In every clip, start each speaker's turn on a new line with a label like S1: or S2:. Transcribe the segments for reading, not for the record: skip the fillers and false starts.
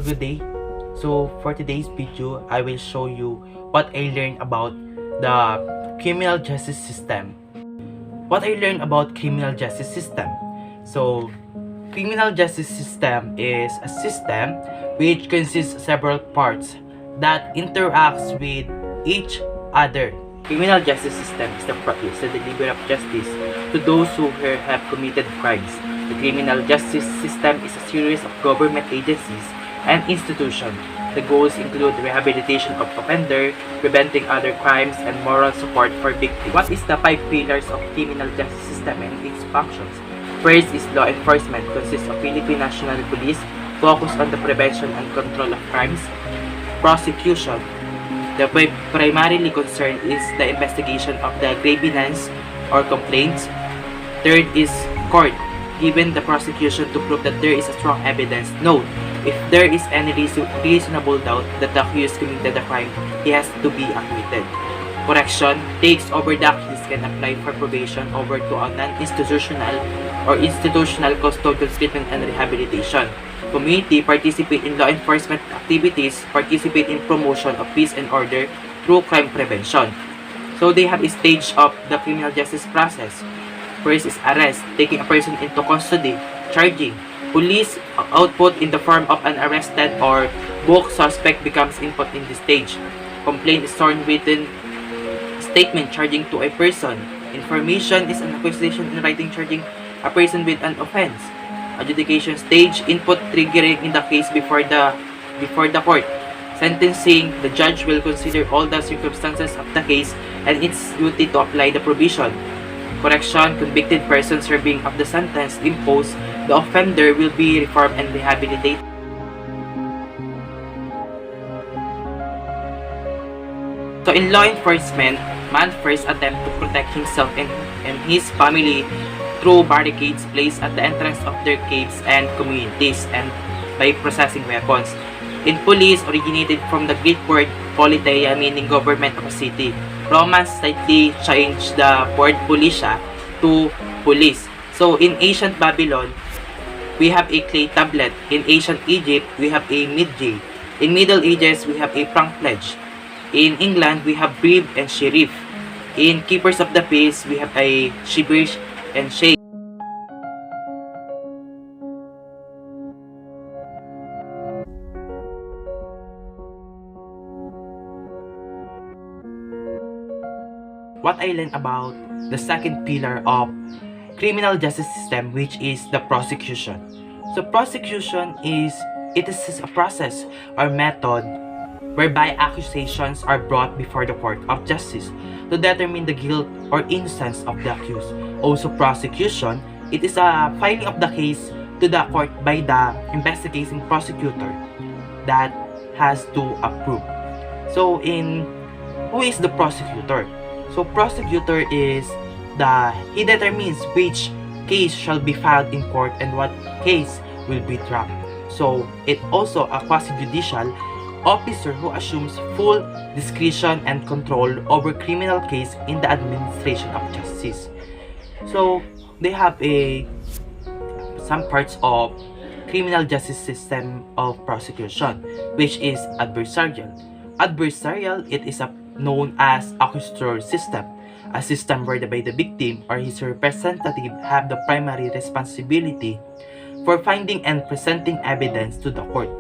S1: good day. So for today's video, I will show you what I learned about the criminal justice system. What I learned about criminal justice system. So criminal justice system is a system which consists of several parts that interacts with each other. Criminal justice system is the delivery of justice to those who have committed crimes. The criminal justice system is a series of government agencies and institutions. The goals include rehabilitation of offender, preventing other crimes, and moral support for victims. What is the 5 pillars of criminal justice system and its functions? First is law enforcement, consists of Philippine National Police, focused on the prevention and control of crimes. Prosecution. The primarily concern is the investigation of the grievance or complaints. Third is court, given the prosecution to prove that there is a strong evidence. Note, if there is any reasonable doubt that the accused committed the crime, he has to be acquitted. Correction takes over the accused can apply for probation over to a non-institutional or institutional custodial treatment and rehabilitation. Community participate in law enforcement activities, participate in promotion of peace and order through crime prevention. So they have a stage of the criminal justice process. First is arrest, taking a person into custody, charging. Police output in the form of an arrested or booked suspect becomes input in this stage. Complaint is sworn written statement charging to a person. Information is an accusation in writing charging a person with an offense. Adjudication stage, input triggering in the case before the court. Sentencing, the judge will consider all the circumstances of the case and its duty to apply the provision. Correction, convicted person serving of the sentence imposed, the offender will be reformed and rehabilitated. So in law enforcement, man first attempt to protect himself and his family through barricades placed at the entrance of their caves and communities and by processing weapons. In police, originated from the Greek word politeia, meaning government of a city. Romans slightly changed the word policia to police. So in ancient Babylon, we have a clay tablet. In ancient Egypt, we have a midjay. In Middle Ages, we have a prang pledge. In England, we have brib and sheriff. In keepers of the peace, we have a shibir and sheikh. What I learned about the second pillar of criminal justice system, which is the prosecution. So prosecution is a process or method whereby accusations are brought before the court of justice to determine the guilt or innocence of the accused. Also prosecution, it is a filing of the case to the court by the investigating prosecutor that has to approve. So who is the prosecutor? So prosecutor is he determines which case shall be filed in court and what case will be dropped. So it also a quasi-judicial officer who assumes full discretion and control over criminal case in the administration of justice. So they have some parts of criminal justice system of prosecution, which is adversarial. Adversarial, it is known as accusatory system, a system whereby the victim or his representative have the primary responsibility for finding and presenting evidence to the court.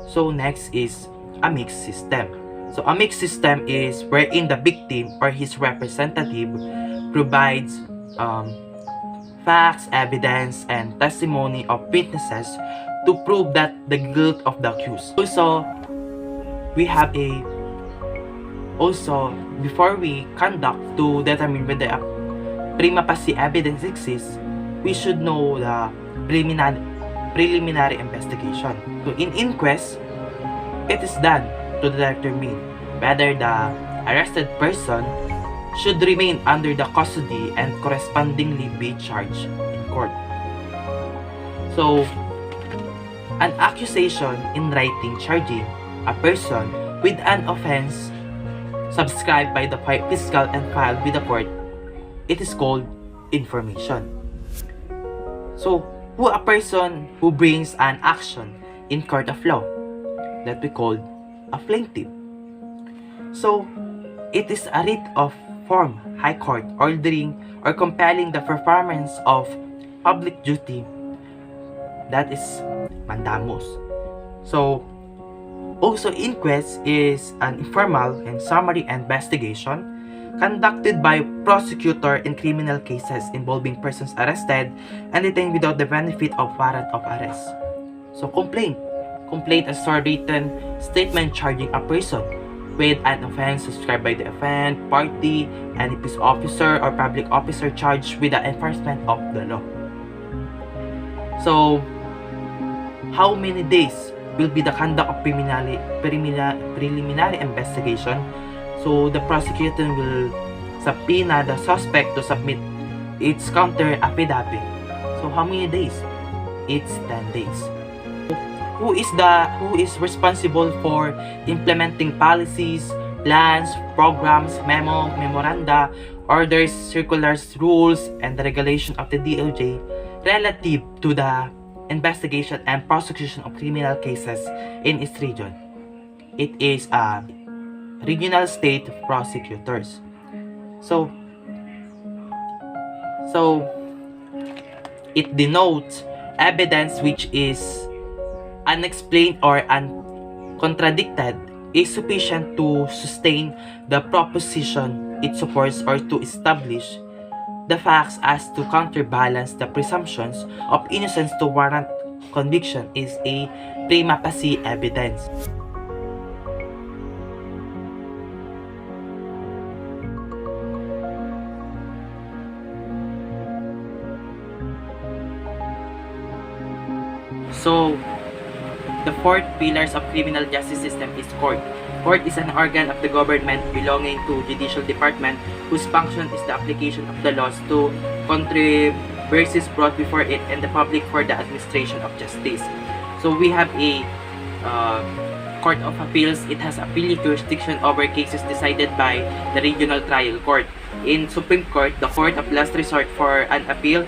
S1: So next is a mixed system. So a mixed system is wherein the victim or his representative provides facts, evidence, and testimony of witnesses to prove that the guilt of the accused. Also, we have before we conduct to determine whether a prima facie evidence exists, we should know the preliminary investigation. So in inquest, it is done to determine whether the arrested person should remain under the custody and correspondingly be charged in court. So an accusation in writing charging a person with an offense subscribed by the fiscal and filed with the court, it is called information. So, who a person who brings an action in court of law? that we called a plaintiff. So, it is a writ of form High Court ordering or compelling the performance of public duty, that is mandamus. So, also inquest is an informal and summary investigation conducted by prosecutor in criminal cases involving persons arrested and detained without the benefit of warrant of arrest. So, complaint. Complaint is a written statement charging a person with an offense subscribed by the offend party, any peace officer or public officer charged with the enforcement of the law. So, how many days will be the conduct of preliminary investigation? So, the prosecutor will subpoena the suspect to submit its counter affidavit. So, how many days? It's 10 days. Who is responsible for implementing policies, plans, programs, memoranda, orders, circulars, rules, and the regulation of the DOJ relative to the investigation and prosecution of criminal cases in its region? It is a regional state prosecutors. So it denotes evidence which is unexplained or uncontradicted is sufficient to sustain the proposition it supports or to establish the facts as to counterbalance the presumptions of innocence to warrant conviction is a prima facie evidence. So, the fourth pillars of criminal justice system is court. Court is an organ of the government belonging to judicial department whose function is the application of the laws to controversies brought before it and the public for the administration of justice. So we have a Court of Appeals. It has appellate jurisdiction over cases decided by the regional trial court. In Supreme Court, the court of last resort for an appeal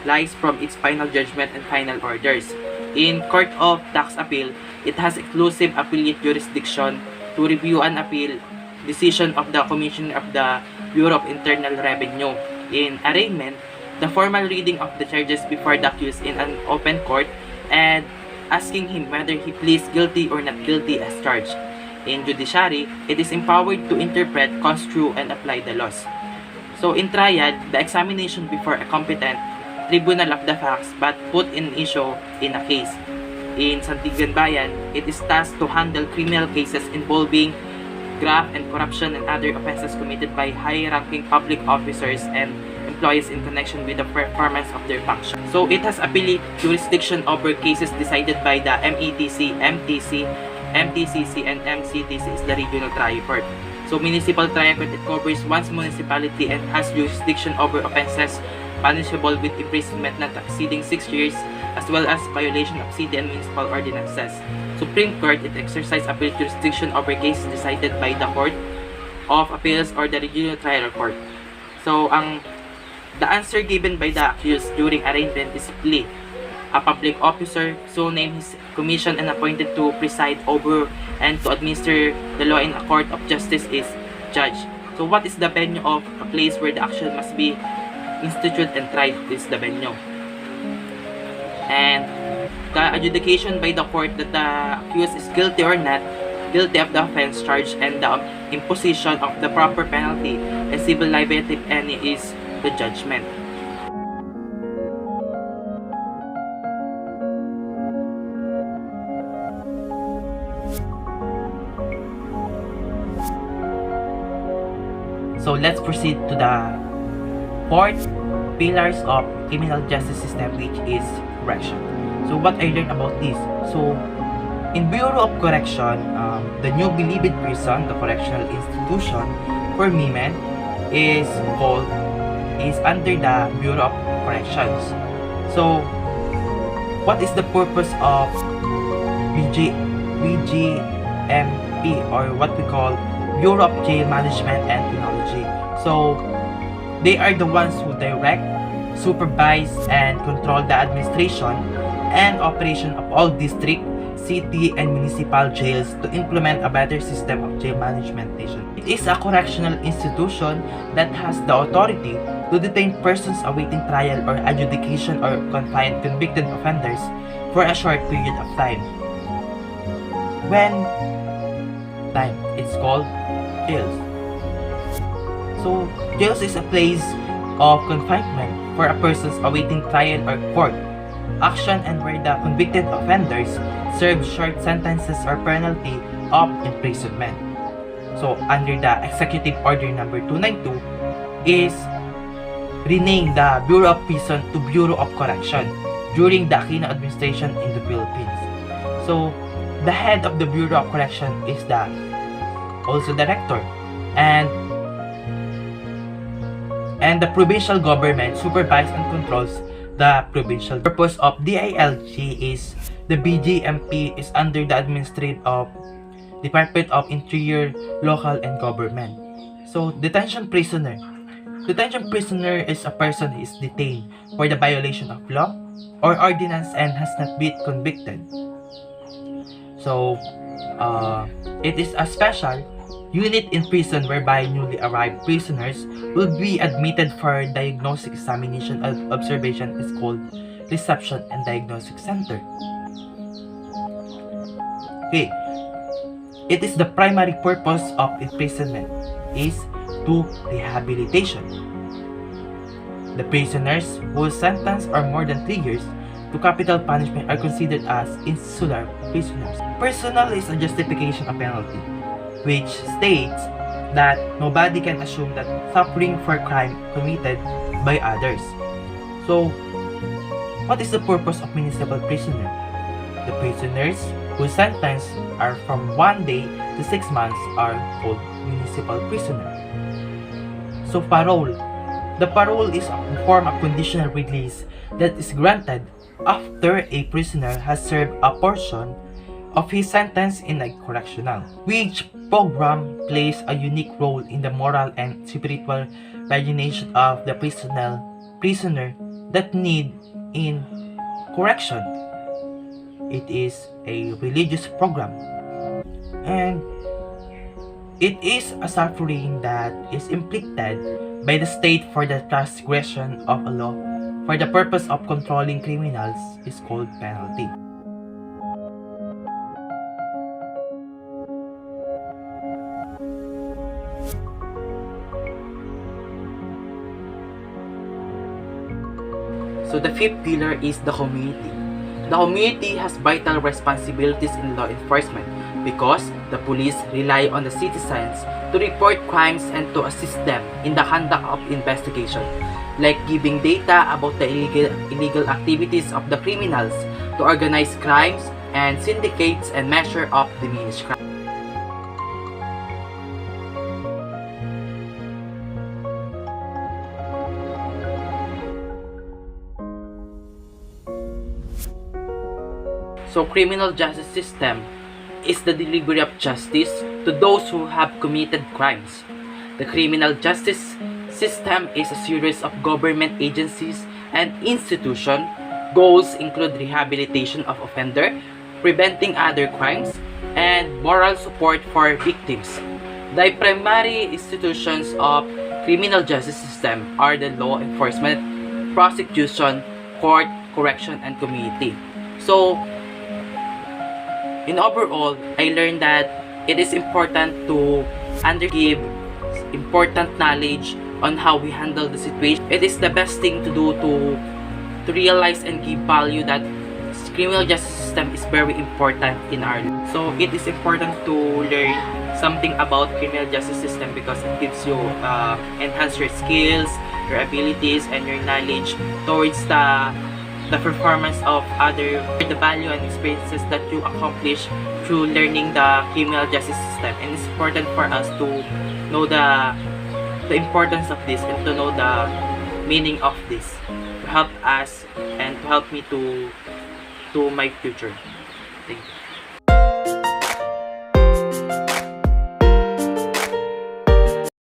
S1: lies from its final judgment and final orders. In Court of Tax Appeal, it has exclusive appellate jurisdiction to review an appeal decision of the Commissioner of the Bureau of Internal Revenue. In arraignment, the formal reading of the charges before the accused in an open court and asking him whether he pleads guilty or not guilty as charged. In judiciary, it is empowered to interpret, construe, and apply the laws. So in trial, the examination before a competent tribunal of the facts but put in issue in a case. In Santigan Bayan, it is tasked to handle criminal cases involving graft and corruption and other offenses committed by high-ranking public officers and employees in connection with the performance of their function. So it has appellate jurisdiction over cases decided by the METC, MTCC, and MCTC is the regional trial court. So municipal trial court, it covers one's municipality and has jurisdiction over offenses punishable with imprisonment not exceeding 6 years, as well as violation of city and municipal ordinances. Supreme Court, it exercises appellate jurisdiction over cases decided by the Court of Appeals or the Regional Trial Court. So, the answer given by the accused during arraignment is plea. A public officer, so named, is commissioned and appointed to preside over and to administer the law in a court of justice is judge. So, what is the venue of a place where the action must be institute and tried is the venue. And the adjudication by the court that the accused is guilty or not guilty of the offense charged and the imposition of the proper penalty and civil liability if any is the judgment. So let's proceed to the fourth pillars of criminal justice system, which is correction. So what I learned about this? So in Bureau of Correction, the newly believed prison, the correctional institution for women is under the Bureau of Corrections. So what is the purpose of BGMP, or what we call Bureau of Jail Management and Penology? So they are the ones who direct, supervise, and control the administration and operation of all district, city, and municipal jails to implement a better system of jail management nation. It is a correctional institution that has the authority to detain persons awaiting trial or adjudication or confine convicted offenders for a short period of time. It's called jails. So, jails is a place of confinement for a persons awaiting trial or court action and where the convicted offenders serve short sentences or penalty of imprisonment. So, under the Executive Order number 292 is renamed the Bureau of Prison to Bureau of Correction during the Aquino administration in the Philippines. So, the head of the Bureau of Correction is also the rector, and the provincial government supervises and controls the provincial. The purpose of DILG is the BGMP is under the administrative of Department of Interior, Local and Government. So, detention prisoner. Detention prisoner is a person who is detained for the violation of law or ordinance and has not been convicted. So, it is a special unit in prison whereby newly arrived prisoners will be admitted for diagnostic examination and observation is called Reception and Diagnostic Center. Okay. It is the primary purpose of imprisonment is to rehabilitation. The prisoners whose sentence are more than 3 years to capital punishment are considered as insular prisoners. Personal is a justification of penalty, which states that nobody can assume that suffering for crime committed by others. So, what is the purpose of municipal prisoner? The prisoners whose sentence are from 1 day to 6 months are called municipal prisoner. So, parole. The parole is a form of conditional release that is granted after a prisoner has served a portion of his sentence in a correctional, which program plays a unique role in the moral and spiritual rejuvenation of the prisoner that need in correction. It is a religious program, and it is a suffering that is inflicted by the state for the transgression of a law for the purpose of controlling criminals is called penalty. So the fifth pillar is the community. The community has vital responsibilities in law enforcement because the police rely on the citizens to report crimes and to assist them in the conduct of investigation, like giving data about the illegal activities of the criminals to organize crimes and syndicates and measure of diminished crime. So, criminal justice system is the delivery of justice to those who have committed crimes. The criminal justice system is a series of government agencies and institutions. Goals include rehabilitation of offender, preventing other crimes, and moral support for victims. The primary institutions of criminal justice system are the law enforcement, prosecution, court, correction, and community. So, in overall, I learned that it is important to give important knowledge on how we handle the situation. It is the best thing to do to realize and give value that criminal justice system is very important in our life. So it is important to learn something about criminal justice system because it gives you enhance your skills, your abilities, and your knowledge towards the performance of the value and experiences that you accomplish through learning the criminal justice system. And it's important for us to know the importance of this and to know the meaning of this to help us and to help me to my future. Thank you.